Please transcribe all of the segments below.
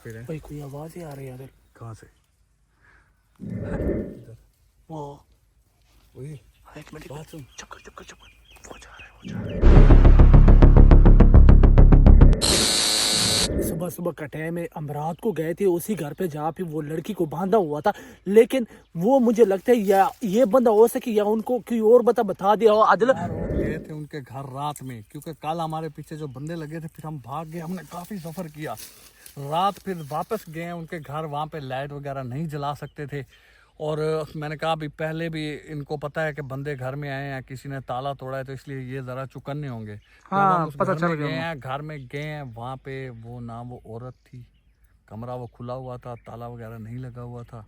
फिर भाई कोई आवाज ही आ रही है इधर। कहाँ से? वो वही एक मिनट, बात सुन। चुप कर चुप कर चुप कर, वो जा रहा है वो जा रहा है। सुबह सुबह का टाइम है, हम रात को गए थे उसी घर पे जहाँ पे वो लड़की को बांधा हुआ था, लेकिन वो मुझे लगता है या ये बंदा हो सके या उनको कोई और बता दिया हो। आदिल यार वो गए थे उनके घर रात में, क्योंकि कल हमारे पीछे जो बंदे लगे थे, फिर हम भाग गए। हमने काफी सफर किया रात, फिर वापस गए उनके घर। वहाँ पे लाइट वगैरह नहीं जला सकते थे, और मैंने कहा अभी पहले भी इनको पता है कि बंदे घर में आए हैं, किसी ने ताला तोड़ा है, तो इसलिए ये जरा चुकन्ने होंगे। जब हम उस घर में गए हैं, घर में गए हैं, वहाँ पे वो ना वो औरत थी, कमरा वो खुला हुआ था, ताला वगैरह नहीं लगा हुआ था।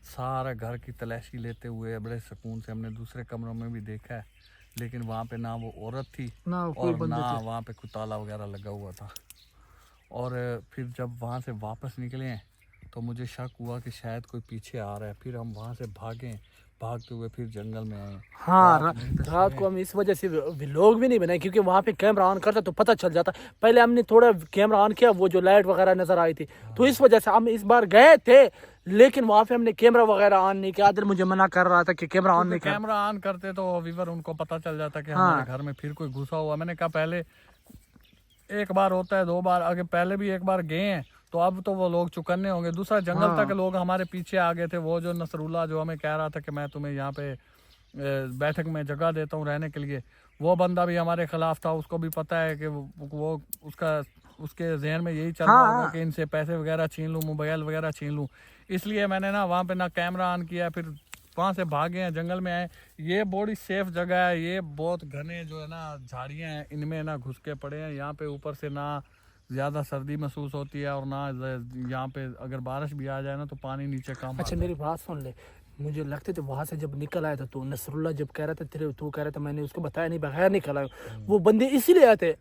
सारा घर की तलाशी लेते हुए बड़े सुकून से हमने दूसरे कमरों में भी देखा है, लेकिन वहाँ पे ना वो औरत थी ना कोई और बंदे ना थे। वहाँ पे कोई ताला वगैरह लगा हुआ था। और फिर जब वहाँ से वापस निकले हैं तो मुझे शक हुआ कि शायद कोई पीछे आ रहा है, फिर हम वहाँ से भागे, भागते हुए फिर जंगल में आए। हाँ, रात को हम इस वजह से व्लॉग भी नहीं बनाए, क्योंकि वहाँ पे कैमरा ऑन करता तो पता चल जाता। पहले हमने थोड़ा कैमरा ऑन किया, वो जो लाइट वगैरह नजर आई थी, तो इस वजह से हम इस बार गए थे, लेकिन वहाँ पे हमने कैमरा वगैरह ऑन नहीं किया। आदिल मुझे मना कर रहा था कि कैमरा ऑन नहीं कर। कैमरा ऑन करते तो व्यूअर उनको पता चल जाता कि हमारे घर में फिर कोई घुसा हुआ। मैंने कहा पहले एक बार होता है, दो बार, आगे पहले भी एक बार गए हैं, तो अब तो वो लोग चुकन्ने होंगे। दूसरा जंगल तक लोग हमारे पीछे आ गए थे। वो जो नसरुल्ला जो हमें कह रहा था कि मैं तुम्हें यहाँ पे बैठक में जगह देता हूँ रहने के लिए, वो बंदा भी हमारे खिलाफ था। उसको भी पता है कि वो उसके जहन में यही चल रहा होगा कि इनसे पैसे वगैरह छीन लूँ, मोबाइल वगैरह छीन लूँ। इसलिए मैंने ना वहाँ पे ना कैमरा ऑन किया, फिर वहाँ से भागे हैं, जंगल में आए। ये बड़ी सेफ जगह है, ये बहुत घने जो है ना झाड़ियाँ हैं, इनमें ना घुस के पड़े हैं। यहाँ पे ऊपर से ना ज़्यादा सर्दी महसूस होती है, और ना यहाँ पे अगर बारिश भी आ जाए ना तो पानी नीचे कम। अच्छा मेरी बात सुन ले, मुझे लगते थे वहां से जब निकल आया था तो नसरुल्ला जब कह रहा था तेरे, तू कह रहा था, मैंने उसको बताया नहीं, बगैर निकल आया। वो बंदे इसीलिए आए थे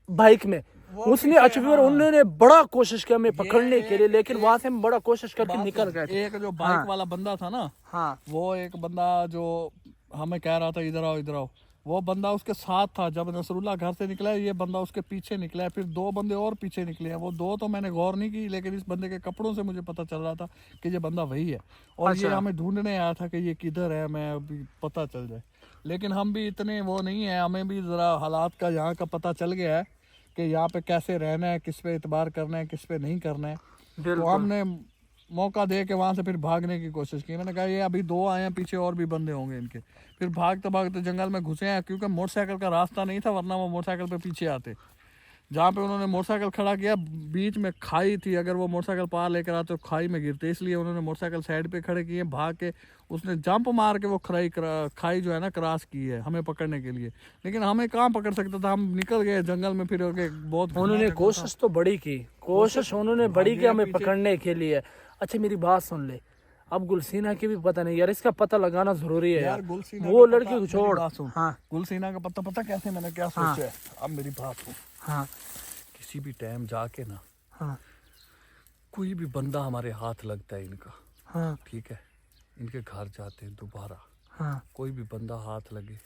बाइक में, उसने अचवीर उन्होंने बड़ा कोशिश किया हमें पकड़ने के लिए, लेकिन वहां से हम बड़ा कोशिश करके निकल गए थे। एक जो बाइक वाला बंदा था ना, वो एक बंदा जो हमें कह रहा था इधर आओ इधर आओ, वो बंदा उसके साथ था। जब नसरुल्ला घर से निकला है, ये बंदा उसके पीछे निकला है। फिर दो बंदे और पीछे निकले हैं। वो दो तो मैंने गौर नहीं की, लेकिन इस बंदे के कपड़ों से मुझे पता चल रहा था कि ये बंदा वही है। और ये हमें ढूंढने आया था कि ये किधर है, मैं अभी पता चल जाए। लेकिन हम भी इतने वो नहीं है, हमें भी ज़रा हालात का यहाँ का पता चल गया है कि यहाँ पे कैसे रहना है, किस पे इतबार करना है, किस पे नहीं करना है। तो हमने मौका दे के वहाँ से फिर भागने की कोशिश की। मैंने कहा ये अभी दो आए हैं, पीछे और भी बंदे होंगे इनके। फिर भागते भागते जंगल में घुसे हैं, क्योंकि मोटरसाइकिल का रास्ता नहीं था, वरना वो मोटरसाइकिल पे पीछे आते। जहाँ पे उन्होंने मोटरसाइकिल खड़ा किया, बीच में खाई थी, अगर वो मोटरसाइकिल पार लेकर आते तो खाई में गिरते, इसलिए उन्होंने मोटरसाइकिल साइड पे खड़े किए। भाग के उसने जंप मार के वो खाई जो है ना क्रॉस की है हमें पकड़ने के लिए, लेकिन हमें कहाँ पकड़ सकता था। हम निकल गए जंगल में, फिर बहुत उन्होंने कोशिश तो बड़ी की, कोशिश उन्होंने बड़ी की हमें पकड़ने के लिए। अच्छा मेरी बात सुन ले, अब गुलसीना की भी पता नहीं यार, इसका पता लगाना जरूरी है यार। वो लड़की को छोड़। हाँ गुलसीना का पता कैसे, मैंने क्या सोचा है। अब मेरी बात सुन। हाँ किसी भी टाइम जाके ना, हाँ कोई भी बंदा हमारे हाथ लगता है इनका, हाँ ठीक है, इनके घर जाते हैं दोबारा, हाँ, कोई भी बंदा हाथ लगे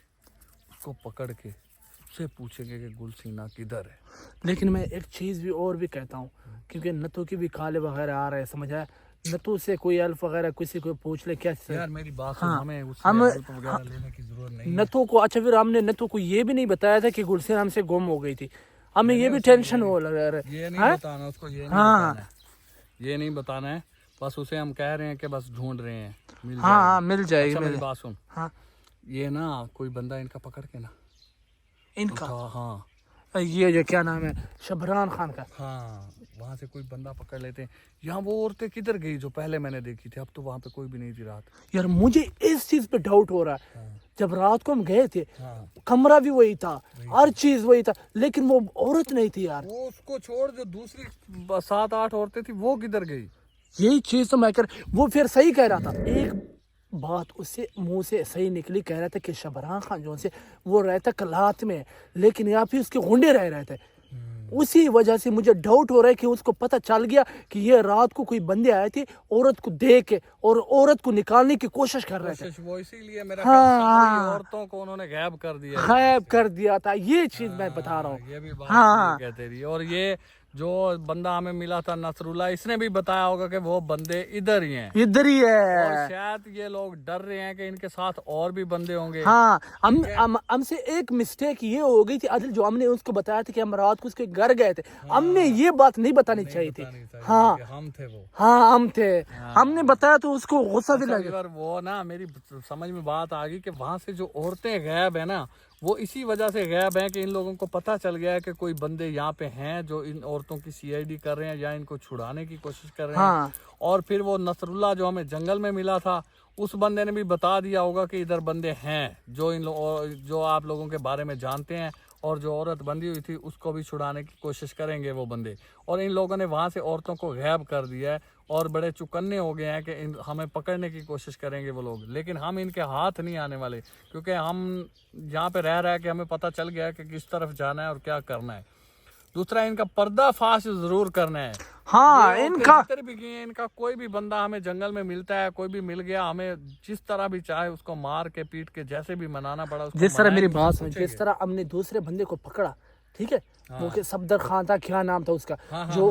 उसको पकड़ के उससे पूछेंगे कि गुलसीना किधर है। लेकिन मैं एक चीज भी और भी कहता हूँ, क्योंकि नतू की भी काले वगैरह आ रहे हैं, समझ आया। नतू से कोई हेल्प वगैरह किसी को पूछ ले क्या यार मेरी बात सुन, हमें उससे हम हेल्प वगैरह लेने की जरूरत नहीं है। नतू को, अच्छा फिर हमने नतू को ये भी नहीं बताया था कि गुलसीना हमसे गुम हो गई थी। हमें ये भी टेंशन हो लग रहा है। ये नहीं बताना उसको, ये नहीं बताना है, ये नहीं बताना है। बस उसे हम कह रहे हैं कि बस ढूंढ रहे हैं, मिल जाएगी। हाँ मिल जाएगी। अच्छा मेरी बात सुन, हाँ ये ना कोई बंदा इनका पकड़ के ना, इनका, हाँ ये जो क्या नाम है, शबरान खान का, हाँ, वहाँ से कोई बंदा पकड़ लेते हैं। यहाँ वो औरतें किधर गई जो पहले मैंने देखी थी? अब तो वहाँ पे कोई भी नहीं थी रात। यार मुझे इस चीज पे डाउट हो रहा है। जब रात को हम गए थे, हाँ, कमरा भी वही था, हर चीज वही था, लेकिन वो औरत नहीं थी यार। वो उसको छोड़, जो दूसरी 7-8 औरतें थी वो किधर गई? यही चीज तो मैं कर, वो फिर सही कह रहा था। एक बात उससे मुंह से सही निकली, कह रहा था कि शबरान खान जो से वो रहता कलात में, लेकिन यहाँ पे उसके गुंडे रह रहे थे। उसी वजह से मुझे डाउट हो रहा है कि उसको पता चल गया कि ये रात को कोई बंदे आए थे, औरत को देख के और औरत को निकालने की कोशिश कर रहे थे। वो इसीलिए मेरा हाँ, औरतों को उन्होंने गायब कर दिया, गायब कर दिया था। ये चीज मैं बता रहा हूँ। ये भी बात कहते रही। और ये जो बंदा हमें मिला था नसरुल्ला, इसने भी बताया होगा कि वो बंदे इधर ही हैं। इधर ही और है। शायद ये लोग डर रहे हैं कि इनके साथ और भी बंदे होंगे। हाँ, हमसे एक मिस्टेक ये हो गई थी आदिल, जो हमने उसको बताया था कि हम रात को उसके घर गए थे, हमने ये बात नहीं बतानी चाहिए थी। हाँ, हम थे वो। हाँ हम थे, हमने बताया तो उसको गुस्सा भी लगा। अच्छा, वो ना मेरी समझ में बात आ गई कि वहां से जो औरतें गायब है ना, वो इसी वजह से गायब हैं कि इन लोगों को पता चल गया है कि कोई बंदे यहाँ पे हैं जो इन औरतों की सीआईडी कर रहे हैं या इनको छुड़ाने की कोशिश कर रहे हैं। हाँ। और फिर वो नसरुल्ला जो हमें जंगल में मिला था, उस बंदे ने भी बता दिया होगा कि इधर बंदे हैं जो जो आप लोगों के बारे में जानते हैं, और जो औरत बंदी हुई थी उसको भी छुड़ाने की कोशिश करेंगे वो बंदे। और इन लोगों ने वहाँ से औरतों को गायब कर दिया है और बड़े चुकन्ने हो गए हैं कि हमें पकड़ने की कोशिश करेंगे वो लोग, लेकिन हम इनके हाथ नहीं आने वाले, क्योंकि हम यहाँ पे रह के हमें पता चल गया है कि किस तरफ जाना है और क्या करना है। दूसरा, इनका पर्दाफाश जरूर करना है। हाँ, ये इनका जितने भी गए हैं, इनका कोई भी बंदा हमें जंगल में मिलता है, कोई भी मिल गया, हमें जिस तरह भी चाहे उसको मार के पीट के जैसे भी मनाना पड़ा उसको जिस तरह मेरी मनाएंगे, बात उसको सुन, पूछेंगे। जिस तरह हमने दूसरे बंदे को पकड़ा, ठीक है, वो कि सफदर खान था, क्या नाम था उसका, जो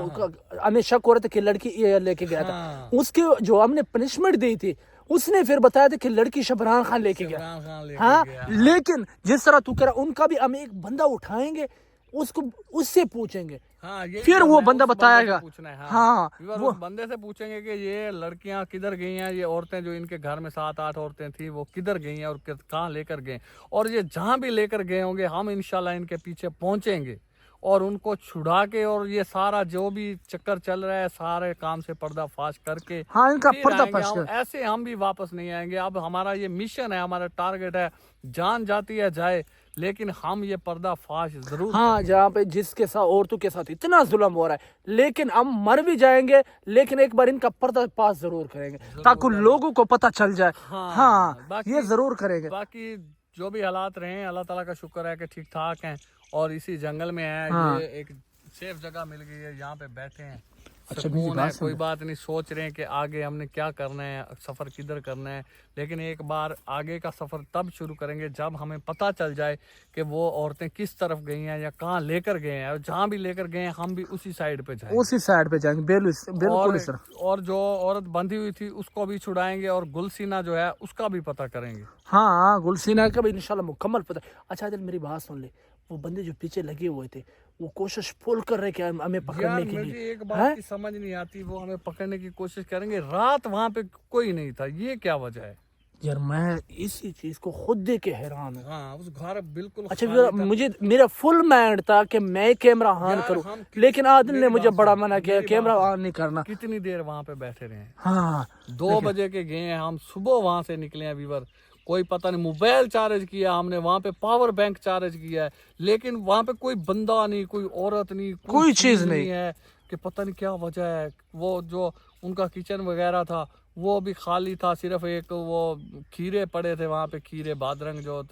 हमें शक हो रहा था कि लड़की ये लेके गया था, उसके जो हमने पनिशमेंट दी थी, उसने फिर बताया था कि लड़की शबरान खान लेके गया। हाँ, लेकिन जिस तरह तू करा, उनका भी हम एक बंदा उठाएंगे, उसको उससे पूछेंगे, हाँ, फिर वो बंदा बताएगा। पूछना है। हाँ, वो बंदे से पूछेंगे कि ये लड़कियां किधर गई हैं, ये औरतें जो इनके घर में 7-8 औरतें थी वो किधर गई हैं और कहाँ लेकर गए, और ये जहां भी लेकर गए होंगे हम इंशाल्लाह इनके पीछे पहुंचेंगे और उनको छुड़ा के, और ये सारा जो भी चक्कर चल रहा है सारे काम से पर्दाफाश करके हाँ, इनका फिर पर्दाफाश आएंगे हम। कर। ऐसे हम भी वापस नहीं आएंगे। अब हमारा ये मिशन है, हमारा टारगेट है, जान जाती है जाए, लेकिन हम ये पर्दाफाश जरूर हाँ, जहाँ पे जिसके साथ औरतों के साथ इतना जुल्म हो रहा है, लेकिन हम मर भी जाएंगे, लेकिन एक बार इनका पर्दाफाश जरूर करेंगे ताकि लोगों को पता चल जाए। हाँ, ये जरूर करेंगे। बाकी जो भी हालात रहे हैं, अल्लाह ताला का शुक्र है कि ठीक ठाक हैं और इसी जंगल में है। हाँ। ये एक सेफ जगह मिल गई है, यहाँ पे बैठे हैं, अच्छा, सुकून है, कोई बात नहीं। सोच रहे हैं कि आगे हमने क्या करना है, सफर किधर करना है, लेकिन एक बार आगे का सफर तब शुरू करेंगे जब हमें पता चल जाए कि वो औरतें किस तरफ गई हैं या कहाँ लेकर गए हैं, और जहाँ भी लेकर गए हैं हम भी उसी साइड पे जाएंगे, उसी साइड पे जाएंगे, बिल्कुल इस तरह। और जो औरत बंधी हुई थी उसको भी छुड़ाएंगे, और गुलसीना जो है उसका भी पता करेंगे। हाँ, गुलसीना का भी इंशाल्लाह मुकम्मल पता। अच्छा दिल, मेरी बात सुन ले, वो बंदे जो पीछे लगे हुए थे वो कोशिश फुल कर रहे कि हमें पकड़ने के मुझे लिए। एक बात की समझ नहीं आती, वो हमें पकड़ने की कोशिश करेंगे, रात वहाँ पे कोई नहीं था, ये क्या वजह है यार? मैं इसी चीज को खुद देख के हैरान हूँ। हाँ, उस घर बिल्कुल अच्छा, मुझे मेरा फुल माइंड था कि मैं कैमरा ऑन करूँ, लेकिन आदिल ने मुझे बड़ा मना किया, कैमरा ऑन नहीं करना। कितनी देर वहाँ पे बैठे रहे हैं? हाँ, 2 बजे के गए हैं हम, सुबह वहाँ से निकले हैं वीवर, कोई पता नहीं, मोबाइल चार्ज किया हमने, वहाँ पे पावर बैंक चार्ज किया है, लेकिन वहाँ पे कोई बंदा नहीं, कोई औरत नहीं, कोई चीज नहीं है कि पता नहीं क्या वजह है। वो जो उनका किचन वगैरह था वो भी खाली था, सिर्फ एक वो खीरे पड़े थे वहाँ पे, खीरे बादरंग जो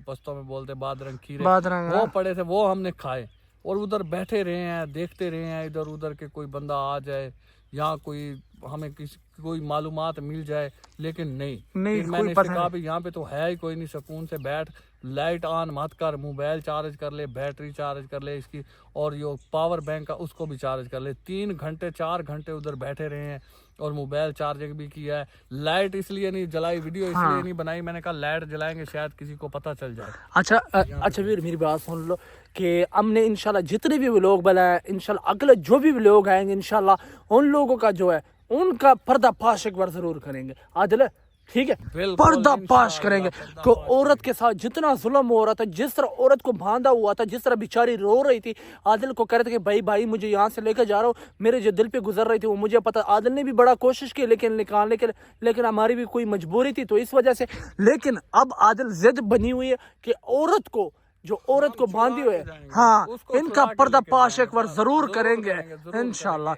पश्तो में बोलते बादरंग खीरे, वो पड़े थे, वो हमने खाए, और उधर बैठे रहे हैं, देखते रहे हैं इधर उधर के कोई बंदा आ जाए या कोई हमें कोई मालूमात मिल जाए, लेकिन नहीं फिर मैंने इससे कहा भी यहाँ पे तो है ही कोई नहीं, सुकून से बैठ, लाइट ऑन मत कर, मोबाइल चार्ज कर ले, बैटरी चार्ज कर ले इसकी, और यो पावर बैंक का उसको भी चार्ज कर ले। 3 घंटे 4 घंटे उधर बैठे रहे हैं और मोबाइल चार्जिंग भी किया है। लाइट इसलिए नहीं जलाई, वीडियो इसलिए नहीं बनाई, मैंने कहा लाइट जलाएंगे शायद किसी को पता चल जाए। अच्छा वीर, मेरी बात सुन लो कि हमने इंशाल्लाह जितने भी लोग बुलाए, इंशाल्लाह अगले जो भी लोग आएंगे, इंशाल्लाह उन लोगों का जो है उनका पर्दाफाश एक बार जरूर करेंगे। आदिल, ठीक है, पर्दाफाश करेंगे कि औरत के साथ जितना जुल्म हो रहा था, जिस तरह औरत को बांधा हुआ था, जिस तरह बेचारी रो रही थी, आदिल को कह रहे थे कि भाई भाई मुझे यहाँ से लेकर जा रहा हूँ, मेरे जो दिल पे गुजर रही थी वो मुझे पता। आदिल ने भी बड़ा कोशिश की लेकिन निकालने के, लेकिन हमारी भी कोई मजबूरी थी तो इस वजह से। लेकिन अब आदिल जिद बनी हुई है कि औरत को, जो औरत को बांधी हुई है, हाँ, इनका पर्दाफाश एक बार जरूर करेंगे इंशाल्लाह।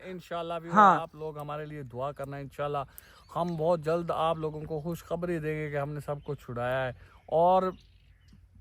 हाँ, आप लोग हमारे लिए दुआ करना, इंशाल्लाह हम बहुत जल्द आप लोगों को खुशखबरी देंगे कि हमने सबको छुड़ाया है, और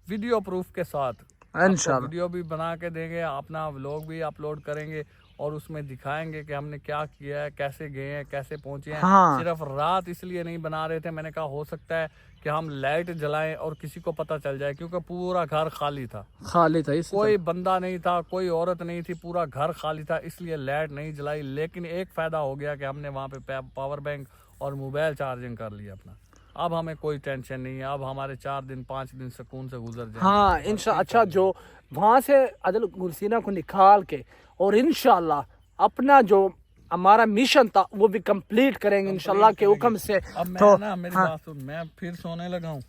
वीडियो प्रूफ के साथ इंशाल्लाह वीडियो भी बना के देंगे, अपना व्लॉग भी अपलोड करेंगे, اور اس میں دکھائیں گے کہ ہم نے کیا کیا ہے, کیسے گئے ہیں, کیسے پہنچے ہیں. ہاں. صرف رات اس لیے نہیں بنا رہے تھے, میں نے کہا ہو سکتا ہے کہ ہم لائٹ جلائیں اور کسی کو پتہ چل جائے, کیونکہ پورا گھر خالی تھا, خالی تھا, کوئی بندہ نہیں تھا, کوئی عورت نہیں تھی, پورا گھر خالی تھا, اس لیے لائٹ نہیں جلائی. لیکن ایک فائدہ ہو گیا کہ ہم نے وہاں پہ پاور بینک اور موبائل چارجنگ کر لیا اپنا. اب ہمیں کوئی ٹینشن نہیں ہے, اب ہمارے 4 دن 5 دن سکون سے گزر جائیں. ہاں انشاء. اچھا جو وہاں سے عادل گلسینہ کو نکال کے اور انشاءاللہ اپنا جو ہمارا مشن تھا وہ بھی کمپلیٹ کریں گے انشاءاللہ کے حکم سے. اب میں تو نا میری بات سن, میں پھر سونے لگا ہوں.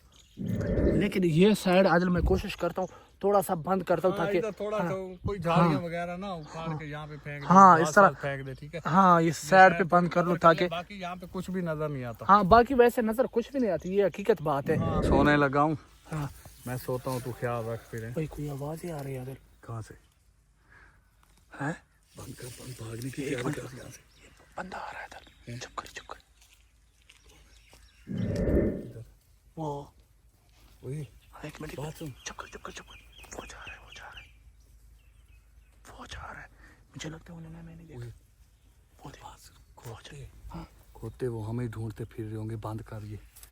لیکن یہ سائڈ عادل میں کوشش کرتا ہوں تھوڑا سا بند کرتا ہوں تاکہ تھوڑا کوئی جھاڑیاں وغیرہ نا اکھاڑ کے یہاں پہ پھینک دے, ہاں اس طرح پھینک دے, ٹھیک ہے. ہاں اس سائڈ پہ بند کر لو تاکہ باقی یہاں پہ کچھ بھی نظر نہیں آتا. ہاں باقی ویسے نظر کچھ بھی نہیں آتی, یہ حقیقت بات ہے. سونے لگا ہوں, ہاں میں سوتا ہوں, تو خیال رکھ. پھر بھائی کوئی آواز ہی آ رہی ہے عادل. کہاں سے ہیں بند کر, بھاگنے کی تیاری کر یہاں سے. بندہ آ رہا ہے عادل, چپ کر چپ کر. وہ ایک منٹ بات سن, چپ کر چپ کر چپ کر. وہ جا رہا ہے, وہ جا رہا ہے, وہ جا رہا ہے. مجھے لگتا ہے انہوں نے میں نہیں دیکھا. وہ دیکھ کھوتے وہ ہمیں ڈھونڈتے پھر رہے ہوں گے. بند کر یہ.